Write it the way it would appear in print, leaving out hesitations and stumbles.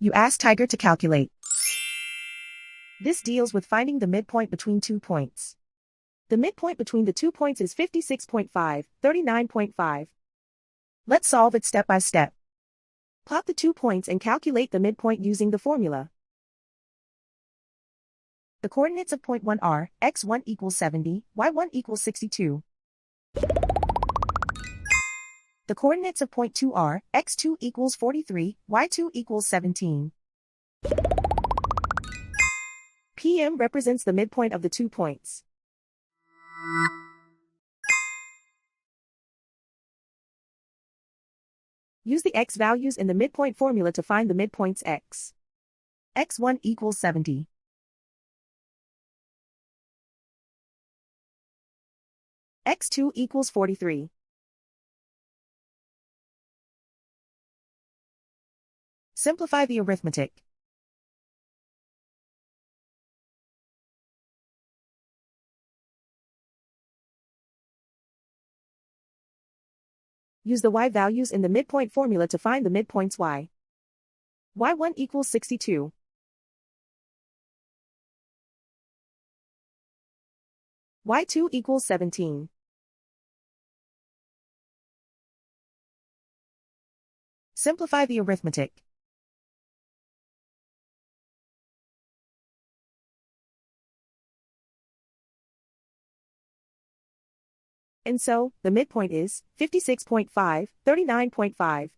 You ask Tiger to calculate. This deals with finding the midpoint between 2 points. The midpoint between the 2 points is 56.5, 39.5. Let's solve it step by step. Plot the 2 points and calculate the midpoint using the formula. The coordinates of point 1 are x1 equals 70, y1 equals 62. The coordinates of point 2 are x2 equals 43, y2 equals 17. PM represents the midpoint of the 2 points. Use the x values in the midpoint formula to find the midpoints x. x1 equals 70. x2 equals 43. Simplify the arithmetic. Use the y values in the midpoint formula to find the midpoints y. y1 equals 62. y2 equals 17. Simplify the arithmetic. And so, the midpoint is 56.5, 39.5.